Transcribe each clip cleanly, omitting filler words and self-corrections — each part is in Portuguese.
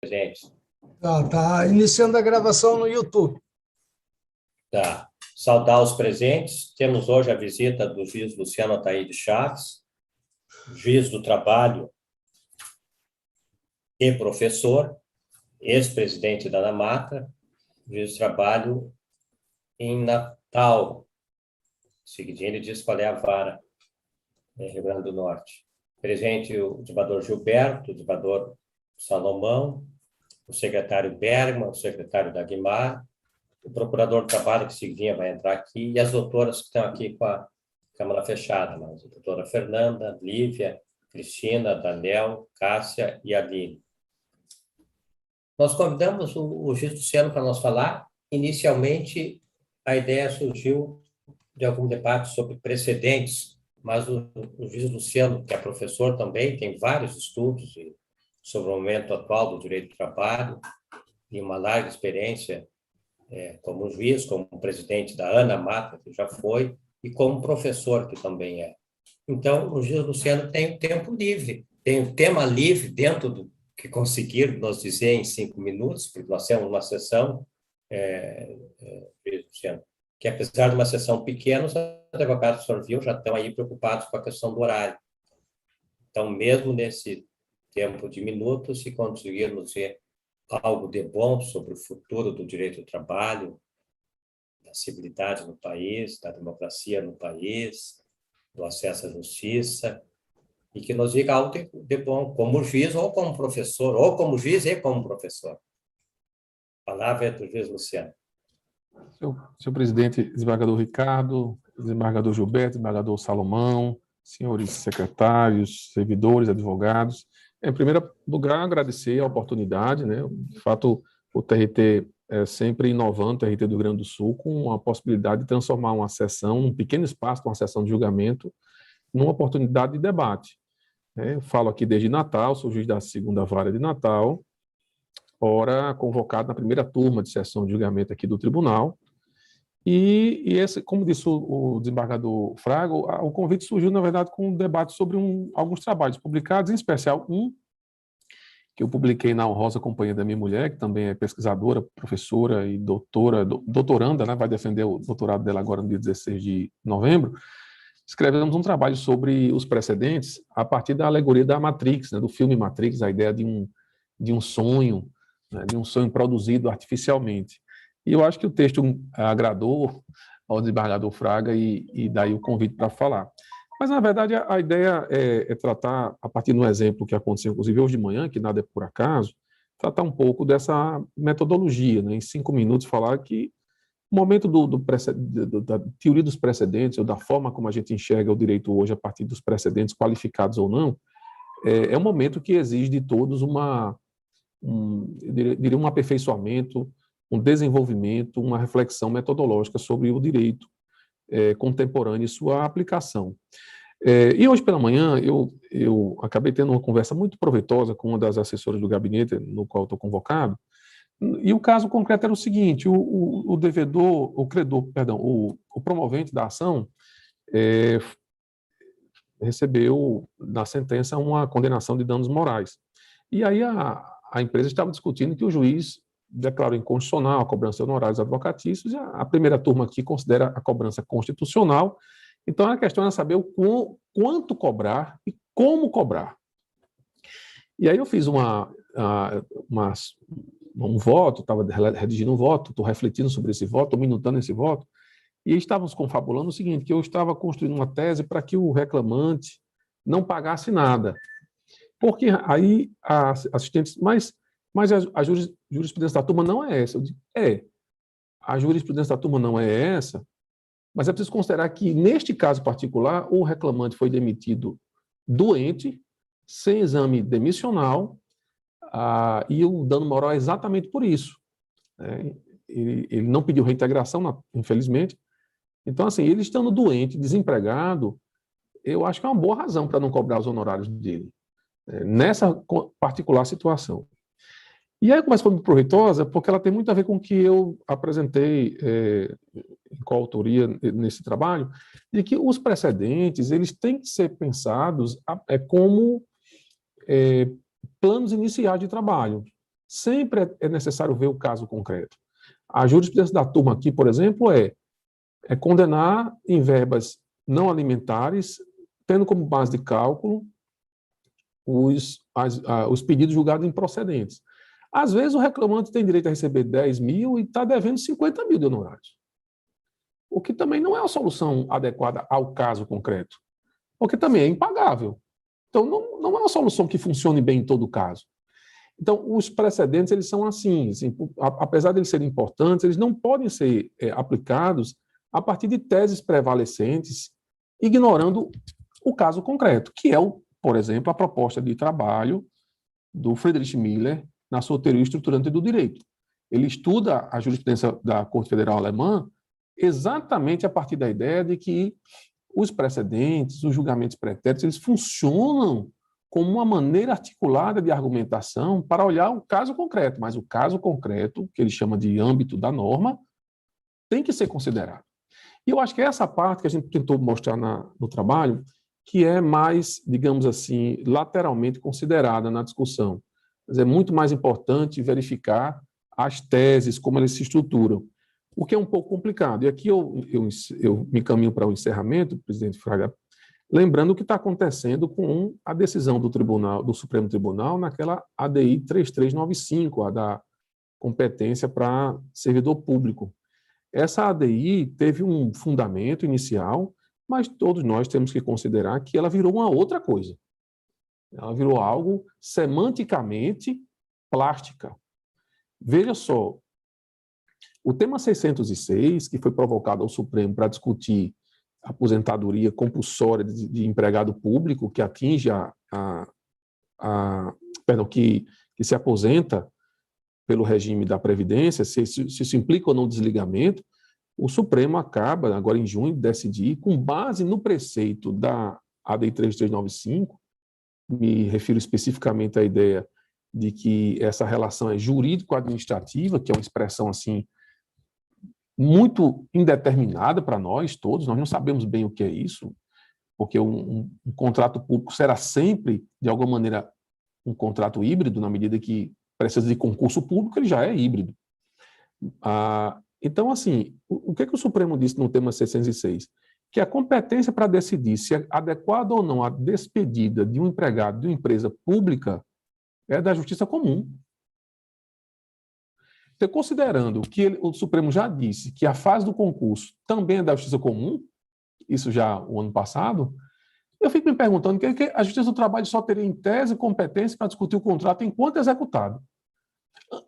Presentes. Tá iniciando a gravação no YouTube. Tá. Saudar os presentes. Temos hoje a visita do juiz Luciano Ataíde Chaves, juiz do trabalho e professor, ex-presidente da ANAMATRA, juiz do trabalho em Natal. Seguidinho, ele diz qual é a vara, Rio Grande do Norte. Presente o desembargador Gilberto, o desembargador Salomão, o secretário Bergman, o secretário Dagmar, o procurador do trabalho, que seguidinha vai entrar aqui, e as doutoras que estão aqui com a câmara fechada, a doutora Fernanda, Lívia, Cristina, Daniel, Cássia e Aline. Nós convidamos o juiz Luciano para nos falar. Inicialmente, a ideia surgiu de algum debate sobre precedentes, mas o juiz Luciano, que é professor também, tem vários estudos sobre o momento atual do direito do trabalho e uma larga experiência como juiz, como presidente da ANAMATRA, que já foi, e como professor, que também é. Então, o juiz Luciano tem o tempo livre, tem o tema livre dentro do que conseguir nos dizer em 5 minutos, porque nós temos uma sessão, juiz Luciano, que apesar de uma sessão pequena, os advogados do senhor viu já estão aí preocupados com a questão do horário. Então, mesmo nesse tempo de minutos, se conseguirmos dizer algo de bom sobre o futuro do direito do trabalho, da civilidade no país, da democracia no país, do acesso à justiça, e que nos diga algo de bom, como juiz ou como professor, ou como juiz e como professor. A palavra é do juiz Luciano. Senhor presidente, desembargador Ricardo, desembargador Gilberto, desembargador Salomão, senhores secretários, servidores, advogados. Em primeiro lugar, agradecer a oportunidade, né? De fato, o TRT é sempre inovando, o TRT do Rio Grande do Sul, com a possibilidade de transformar uma sessão, um pequeno espaço, uma sessão de julgamento, numa oportunidade de debate. Eu falo aqui desde Natal, sou juiz da 2ª Vara de Natal, ora convocado na primeira turma de sessão de julgamento aqui do tribunal. E esse, como disse o desembargador Fraga, o convite surgiu, na verdade, com um debate sobre alguns trabalhos publicados, em especial um que eu publiquei na honrosa companhia da minha mulher, que também é pesquisadora, professora e doutoranda, né, vai defender o doutorado dela agora no dia 16 de novembro. Escrevemos um trabalho sobre os precedentes a partir da alegoria da Matrix, né, do filme Matrix, a ideia de um sonho, né, de um sonho produzido artificialmente. E eu acho que o texto agradou ao desembargador Fraga e daí o convite para falar. Mas, na verdade, a ideia é tratar, a partir de um exemplo que aconteceu, inclusive, hoje de manhã, que nada é por acaso, tratar um pouco dessa metodologia, né, em 5 minutos, falar que o momento da teoria dos precedentes, ou da forma como a gente enxerga o direito hoje a partir dos precedentes, qualificados ou não, é um momento que exige de todos eu diria um aperfeiçoamento, um desenvolvimento, uma reflexão metodológica sobre o direito contemporâneo e sua aplicação. E hoje pela manhã eu acabei tendo uma conversa muito proveitosa com uma das assessoras do gabinete, no qual estou convocado, e o caso concreto era o seguinte: o promovente da ação recebeu na sentença uma condenação de danos morais. E aí a empresa estava discutindo que o juiz declarou inconstitucional a cobrança de honorários advocatícios, e a primeira turma aqui considera a cobrança constitucional. Então, a questão é saber quanto cobrar e como cobrar. E aí eu fiz um voto, estava redigindo um voto, estou refletindo sobre esse voto, estou minutando esse voto, e estávamos confabulando o seguinte, que eu estava construindo uma tese para que o reclamante não pagasse nada. Porque aí a assistente disse, mas a jurisprudência da turma não é essa. Eu disse, a jurisprudência da turma não é essa, mas é preciso considerar que, neste caso particular, o reclamante foi demitido doente, sem exame demissional, e o dano moral é exatamente por isso. Ele não pediu reintegração, infelizmente. Então, assim, ele estando doente, desempregado, eu acho que é uma boa razão para não cobrar os honorários dele, nessa particular situação. E aí a conversa foi muito proveitosa, porque ela tem muito a ver com o que eu apresentei em coautoria nesse trabalho, de que os precedentes eles têm que ser pensados como planos iniciais de trabalho. sempre é necessário ver o caso concreto. A jurisprudência da turma aqui, por exemplo, é condenar em verbas não alimentares, tendo como base de cálculo os pedidos julgados improcedentes. Às vezes, o reclamante tem direito a receber 10 mil e está devendo 50 mil de honorários. O que também não é uma solução adequada ao caso concreto, porque também é impagável. Então, não é uma solução que funcione bem em todo caso. Então, os precedentes, eles são assim, apesar de eles serem importantes, eles não podem ser aplicados a partir de teses prevalecentes, ignorando o caso concreto, que é, por exemplo, a proposta de trabalho do Friedrich Miller na sua teoria estruturante do direito. Ele estuda a jurisprudência da Corte Federal Alemã exatamente a partir da ideia de que os precedentes, os julgamentos pretéritos, eles funcionam como uma maneira articulada de argumentação para olhar o caso concreto, mas o caso concreto, que ele chama de âmbito da norma, tem que ser considerado. E eu acho que é essa parte que a gente tentou mostrar no trabalho, que é mais, digamos assim, lateralmente considerada na discussão. Mas é muito mais importante verificar as teses, como elas se estruturam, o que é um pouco complicado. E aqui eu me caminho para o encerramento, presidente Fraga, lembrando o que está acontecendo com a decisão do Supremo Tribunal naquela ADI 3395, a da competência para servidor público. Essa ADI teve um fundamento inicial, mas todos nós temos que considerar que ela virou uma outra coisa. Ela virou algo semanticamente plástica. Veja só, o tema 606, que foi provocado ao Supremo para discutir a aposentadoria compulsória de empregado público, que atinge que se aposenta pelo regime da Previdência, se isso implica ou não desligamento, o Supremo acaba, agora em junho, de decidir, com base no preceito da ADI 3395, me refiro especificamente à ideia de que essa relação é jurídico-administrativa, que é uma expressão assim muito indeterminada para nós todos, nós não sabemos bem o que é isso, porque um contrato público será sempre, de alguma maneira, um contrato híbrido, na medida que precisa de concurso público, ele já é híbrido. Então, assim, o que o Supremo disse no tema 606? Que a competência para decidir se é adequada ou não a despedida de um empregado de uma empresa pública é da Justiça Comum. Então, considerando que o Supremo já disse que a fase do concurso também é da Justiça Comum, isso já o ano passado, eu fico me perguntando que a Justiça do Trabalho só teria em tese competência para discutir o contrato enquanto executado.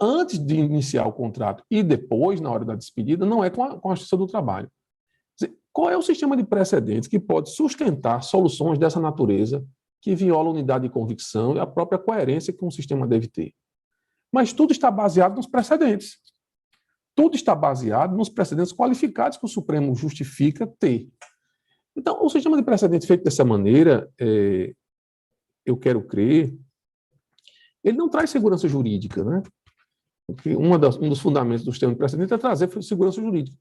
Antes de iniciar o contrato e depois, na hora da despedida, não é com a Justiça do Trabalho. Qual é o sistema de precedentes que pode sustentar soluções dessa natureza que violam a unidade de convicção e a própria coerência que um sistema deve ter? Mas tudo está baseado nos precedentes. Tudo está baseado nos precedentes qualificados que o Supremo justifica ter. Então, o sistema de precedentes feito dessa maneira, eu quero crer, ele não traz segurança jurídica, né? Porque um dos fundamentos do sistema de precedentes é trazer segurança jurídica.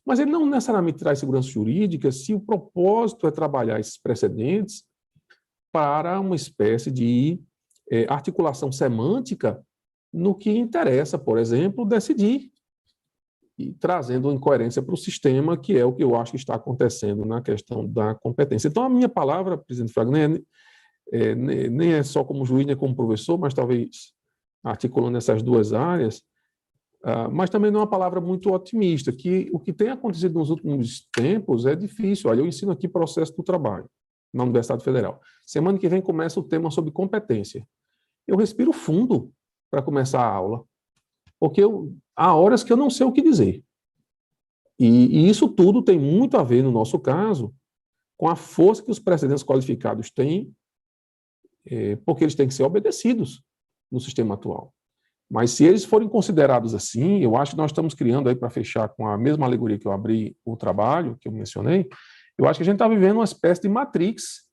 Mas ele não necessariamente traz segurança jurídica se o propósito é trabalhar esses precedentes para uma espécie de articulação semântica no que interessa, por exemplo, decidir, e trazendo incoerência para o sistema, que é o que eu acho que está acontecendo na questão da competência. Então, a minha palavra, presidente Fraga, nem é só como juiz, nem como professor, mas talvez articulando essas duas áreas, mas também não é uma palavra muito otimista, que o que tem acontecido nos últimos tempos é difícil. Olha, eu ensino aqui processo do trabalho na Universidade Federal. Semana que vem começa o tema sobre competência. Eu respiro fundo para começar a aula, porque há horas que eu não sei o que dizer. E isso tudo tem muito a ver, no nosso caso, com a força que os precedentes qualificados têm, porque eles têm que ser obedecidos no sistema atual. Mas se eles forem considerados assim, eu acho que nós estamos criando aí, para fechar com a mesma alegoria que eu abri o trabalho, que eu mencionei, eu acho que a gente está vivendo uma espécie de Matrix.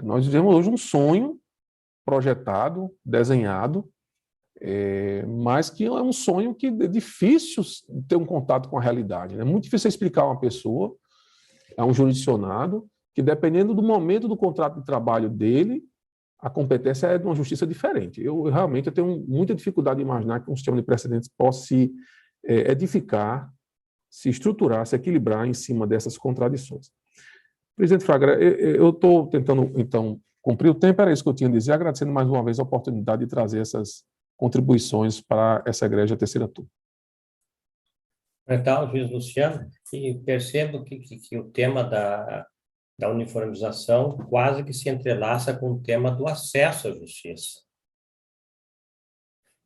Nós vivemos hoje um sonho projetado, desenhado, mas que é um sonho que é difícil ter um contato com a realidade. É muito difícil explicar a uma pessoa, a um jurisdicionado, que dependendo do momento do contrato de trabalho dele, a competência é de uma justiça diferente. Eu realmente tenho muita dificuldade de imaginar que um sistema de precedentes possa se edificar, se estruturar, se equilibrar em cima dessas contradições. Presidente Fraga, eu estou tentando, então, cumprir o tempo, era isso que eu tinha a dizer, agradecendo mais uma vez a oportunidade de trazer essas contribuições para essa Egrégia Terceira Turma. Então, juiz Luciano, e percebo que o tema da uniformização quase que se entrelaça com o tema do acesso à justiça.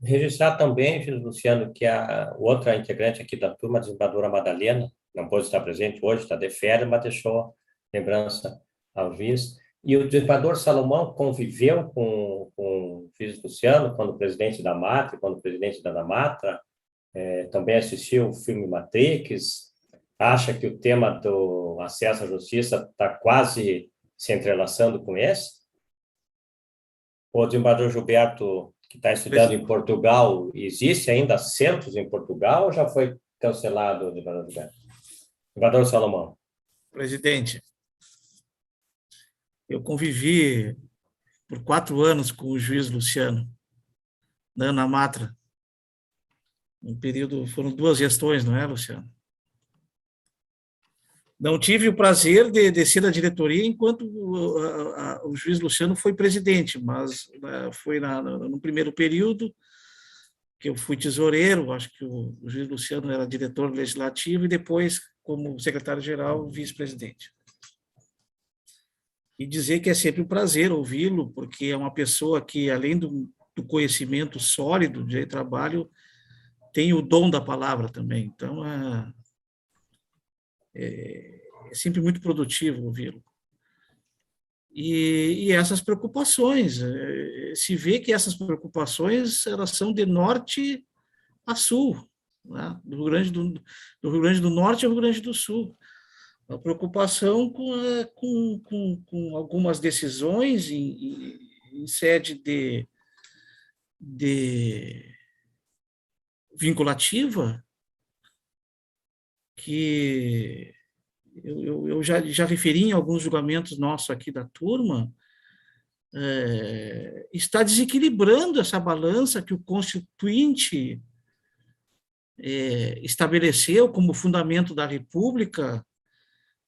Registrar também, juiz Luciano, que a outra integrante aqui da turma, a desembargadora Madalena, não pôde estar presente hoje, está de férias, mas deixou lembrança ao juiz. E o desembargador Salomão conviveu com o juiz Luciano quando presidente da Matra, quando presidente da Matra, também assistiu o filme Matrix, acha que o tema do acesso à justiça está quase se entrelaçando com esse? O desembargador Gilberto, que está estudando em Portugal, existe ainda centros em Portugal ou já foi cancelado, desembargador Gilberto? Desembargador Salomão. Presidente, eu convivi por 4 anos com o juiz Luciano, na Ana Matra. Um período, foram 2 gestões, não é, Luciano? Não tive o prazer de ser da diretoria enquanto o juiz Luciano foi presidente, mas foi no primeiro período que eu fui tesoureiro, acho que o juiz Luciano era diretor legislativo e depois, como secretário-geral, vice-presidente. E dizer que é sempre um prazer ouvi-lo, porque é uma pessoa que, além do conhecimento sólido de trabalho, tem o dom da palavra também. Então, é sempre muito produtivo ouvi-lo. E essas preocupações, se vê que essas preocupações elas são de norte a sul, né? do Rio Grande do Norte ao Rio Grande do Sul. A preocupação com algumas decisões em sede de vinculativa, que eu já referi em alguns julgamentos nossos aqui da turma, está desequilibrando essa balança que o Constituinte estabeleceu como fundamento da República,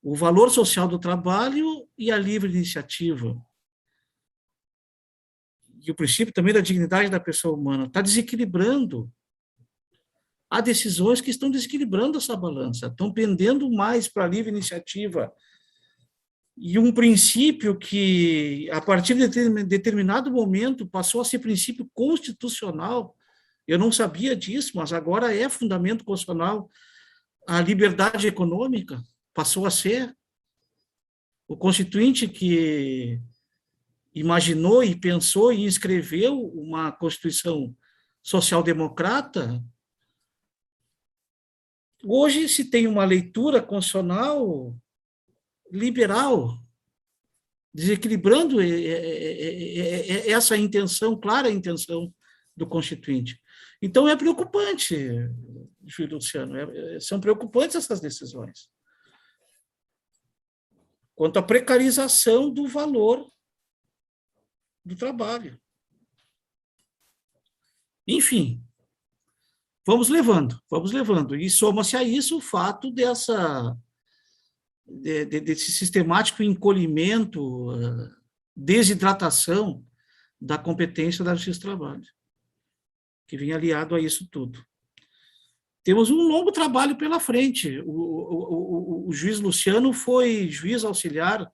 o valor social do trabalho e a livre iniciativa. E o princípio também da dignidade da pessoa humana está desequilibrando. Há decisões que estão desequilibrando essa balança, estão pendendo mais para a livre iniciativa. E um princípio que, a partir de determinado momento, passou a ser princípio constitucional. Eu não sabia disso, mas agora é fundamento constitucional. A liberdade econômica passou a ser. O Constituinte que imaginou e pensou e escreveu uma Constituição social-democrata, hoje se tem uma leitura constitucional liberal, desequilibrando essa intenção, clara intenção do Constituinte. Então, é preocupante, Júlio Luciano, são preocupantes essas decisões. Quanto à precarização do valor do trabalho. Enfim, vamos levando. E soma-se a isso o fato desse sistemático encolhimento, desidratação da competência da Justiça do Trabalho, que vem aliado a isso tudo. Temos um longo trabalho pela frente. O juiz Luciano foi juiz auxiliar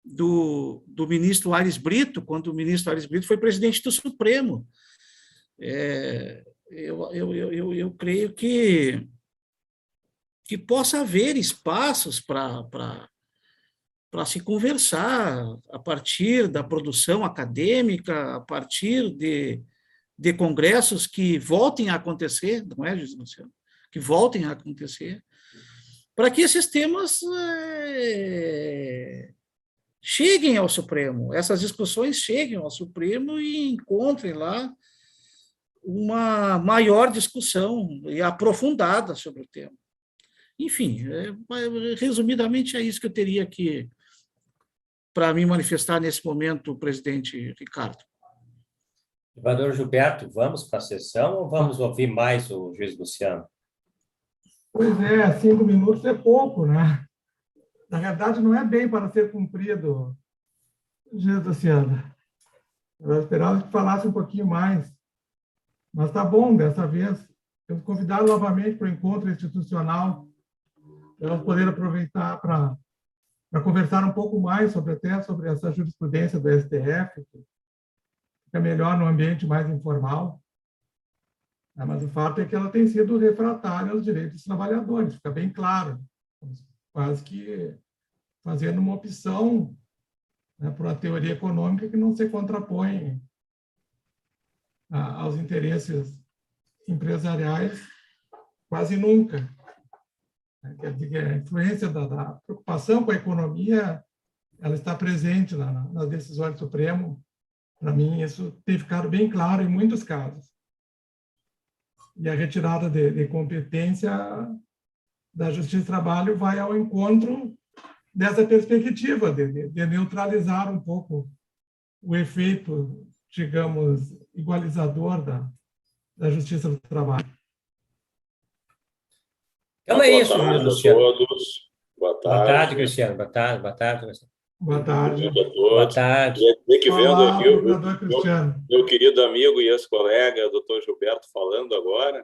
do ministro Aires Brito, quando o ministro Aires Brito foi presidente do Supremo. Eu creio que possa haver espaços para se conversar a partir da produção acadêmica, a partir de congressos que voltem a acontecer, não é, José Luciano? Que voltem a acontecer, para que esses temas cheguem ao Supremo, essas discussões cheguem ao Supremo e encontrem lá uma maior discussão e aprofundada sobre o tema. Enfim, resumidamente é isso que eu teria que para me manifestar nesse momento, presidente Ricardo. Desembargador Gilberto, vamos para a sessão ou vamos ouvir mais o juiz Luciano? Pois é, 5 minutos é pouco, né? Na verdade, não é bem para ser cumprido, juiz Luciano. Eu esperava que falasse um pouquinho mais. Mas tá bom, dessa vez. Eu vou convidar novamente para o encontro institucional, para nós poder aproveitar para conversar um pouco mais sobre essa jurisprudência do STF, que fica melhor no ambiente mais informal. Mas o fato é que ela tem sido refratária aos direitos dos trabalhadores, fica bem claro. Quase que fazendo uma opção, né, por uma teoria econômica que não se contrapõe aos interesses empresariais quase nunca. Quer dizer, a influência da preocupação com a economia, ela está presente nas decisões do Supremo. Para mim, isso tem ficado bem claro em muitos casos. E a retirada de competência da Justiça do Trabalho vai ao encontro dessa perspectiva de neutralizar um pouco o efeito, digamos, igualizador da Justiça do Trabalho. Então é isso, Boa tarde Luciano. a todos. Boa tarde. Boa tarde, Cristiano. Boa tarde, Cristiano. Boa tarde. Boa tarde a todos. Boa tarde. Queria dizer que vendo Olá, aqui procurador Cristiano. meu querido amigo e ex-colega, doutor Gilberto, falando agora,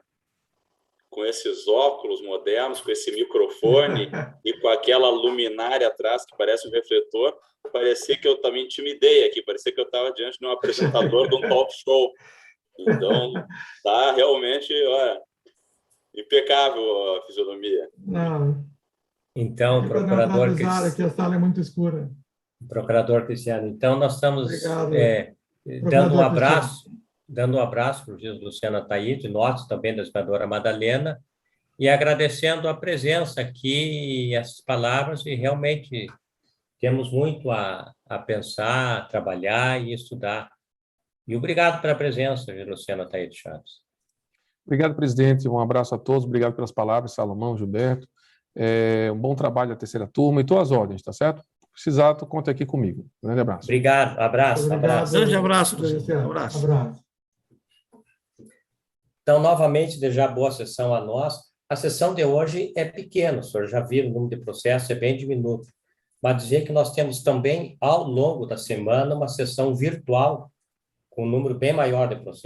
com esses óculos modernos, com esse microfone e com aquela luminária atrás que parece um refletor, parecia que eu também intimidei aqui, parecia que eu estava diante de um apresentador de um talk show. Então, tá realmente, olha, impecável a fisionomia. Não, Então, procurador aqui a sala é muito escura. Procurador Cristiano, então nós estamos Obrigado, dando um abraço para o juiz Luciano Ataíde, nós também da desembargadora Madalena, e agradecendo a presença aqui, essas palavras, e realmente temos muito a pensar, a trabalhar e estudar. E obrigado pela presença, juiz Luciano Ataíde Chaves. Obrigado, presidente. Um abraço a todos. Obrigado pelas palavras, Salomão, Gilberto. Um bom trabalho da terceira turma e todas as ordens, tá certo? Precisar, tu conta aqui comigo. Um grande abraço. Obrigado. Abraço. Grande abraço, presidente. Abraço. Então, novamente, desejar boa sessão a nós. A sessão de hoje é pequena, o senhor já viu o número de processos, é bem diminuto. Mas dizer que nós temos também, ao longo da semana, uma sessão virtual com um número bem maior de processos.